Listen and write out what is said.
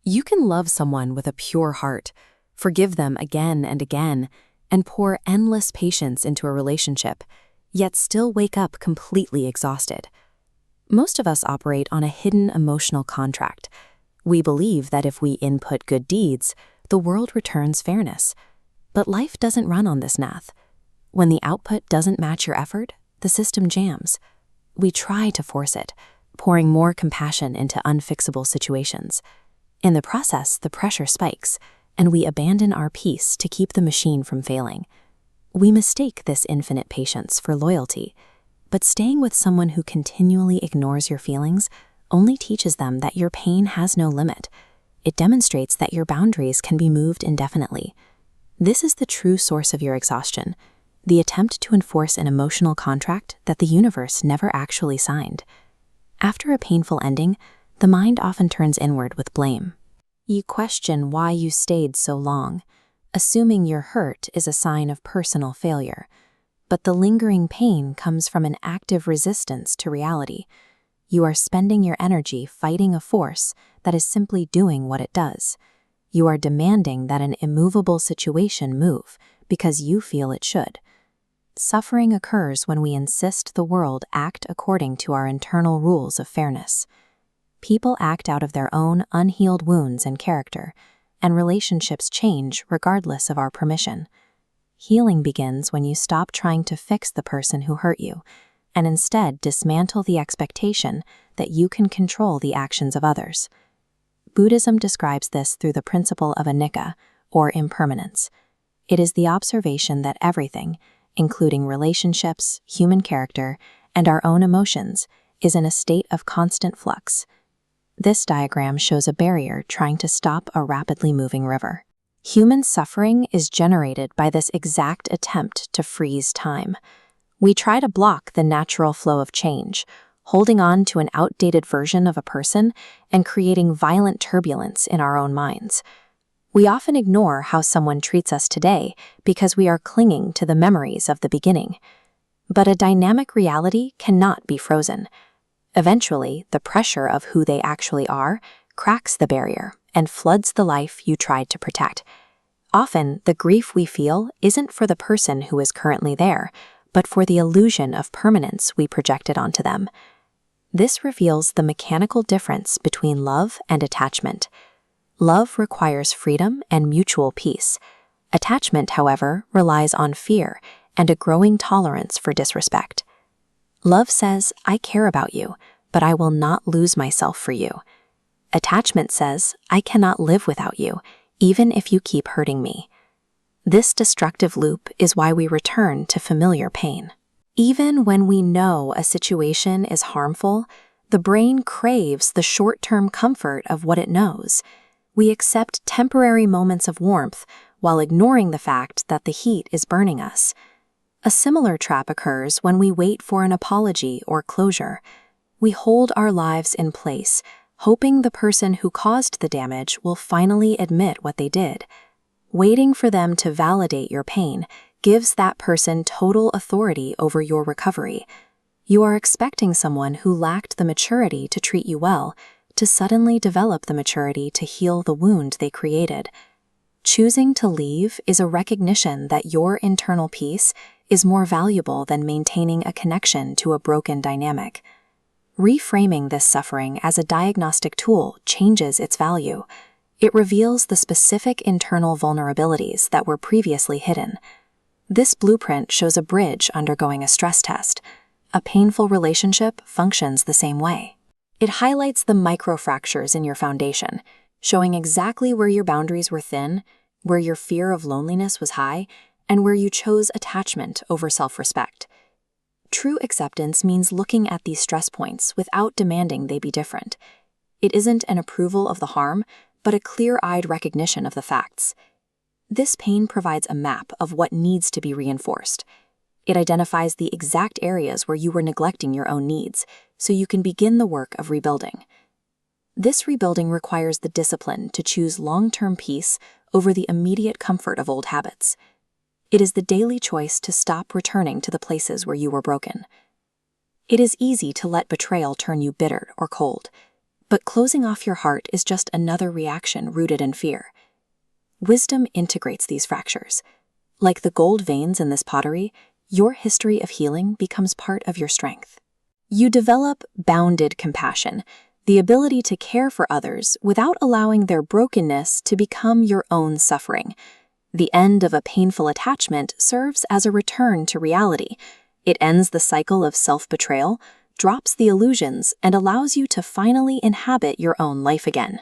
You can love someone with a pure heart, forgive them again and again, and pour endless patience into a relationship, yet still wake up completely exhausted. Most of us operate on a hidden emotional contract. We believe that if we input good deeds, the world returns fairness. But life doesn't run on this math. When the output doesn't match your effort, the system jams. We try to force it, pouring more compassion into unfixable situations. In the process, the pressure spikes, and we abandon our peace to keep the machine from failing. We mistake this infinite patience for loyalty, but staying with someone who continually ignores your feelings only teaches them that your pain has no limit. It demonstrates that your boundaries can be moved indefinitely. This is the true source of your exhaustion, the attempt to enforce an emotional contract that the universe never actually signed. After a painful ending, the mind often turns inward with blame. You question why you stayed so long, assuming your hurt is a sign of personal failure. But the lingering pain comes from an active resistance to reality. You are spending your energy fighting a force that is simply doing what it does. You are demanding that an immovable situation move because you feel it should. Suffering occurs when we insist the world act according to our internal rules of fairness. People act out of their own unhealed wounds and character, and relationships change regardless of our permission. Healing begins when you stop trying to fix the person who hurt you, and instead dismantle the expectation that you can control the actions of others. Buddhism describes this through the principle of anicca, or impermanence. It is the observation that everything, including relationships, human character, and our own emotions, is in a state of constant flux. This diagram shows a barrier trying to stop a rapidly moving river. Human suffering is generated by this exact attempt to freeze time. We try to block the natural flow of change, holding on to an outdated version of a person and creating violent turbulence in our own minds. We often ignore how someone treats us today because we are clinging to the memories of the beginning. But a dynamic reality cannot be frozen. Eventually, the pressure of who they actually are cracks the barrier and floods the life you tried to protect. Often, the grief we feel isn't for the person who is currently there, but for the illusion of permanence we projected onto them. This reveals the mechanical difference between love and attachment. Love requires freedom and mutual peace. Attachment, however, relies on fear and a growing tolerance for disrespect. Love says, I care about you, but I will not lose myself for you. Attachment says, I cannot live without you, even if you keep hurting me. This destructive loop is why we return to familiar pain. Even when we know a situation is harmful, the brain craves the short-term comfort of what it knows. We accept temporary moments of warmth while ignoring the fact that the heat is burning us. A similar trap occurs when we wait for an apology or closure. We hold our lives in place, hoping the person who caused the damage will finally admit what they did. Waiting for them to validate your pain gives that person total authority over your recovery. You are expecting someone who lacked the maturity to treat you well to suddenly develop the maturity to heal the wound they created. Choosing to leave is a recognition that your internal peace is more valuable than maintaining a connection to a broken dynamic. Reframing this suffering as a diagnostic tool changes its value. It reveals the specific internal vulnerabilities that were previously hidden. This blueprint shows a bridge undergoing a stress test. A painful relationship functions the same way. It highlights the microfractures in your foundation, showing exactly where your boundaries were thin, where your fear of loneliness was high, and where you chose attachment over self-respect. True acceptance means looking at these stress points without demanding they be different. It isn't an approval of the harm, but a clear-eyed recognition of the facts. This pain provides a map of what needs to be reinforced. It identifies the exact areas where you were neglecting your own needs, so you can begin the work of rebuilding. This rebuilding requires the discipline to choose long-term peace over the immediate comfort of old habits. It is the daily choice to stop returning to the places where you were broken. It is easy to let betrayal turn you bitter or cold, But closing off your heart is just another reaction rooted in fear. Wisdom integrates these fractures. Like the gold veins in this pottery, your history of healing becomes part of your strength. You develop bounded compassion, the ability to care for others without allowing their brokenness to become your own suffering. The end of a painful attachment serves as a return to reality. It ends the cycle of self-betrayal, drops the illusions, and allows you to finally inhabit your own life again.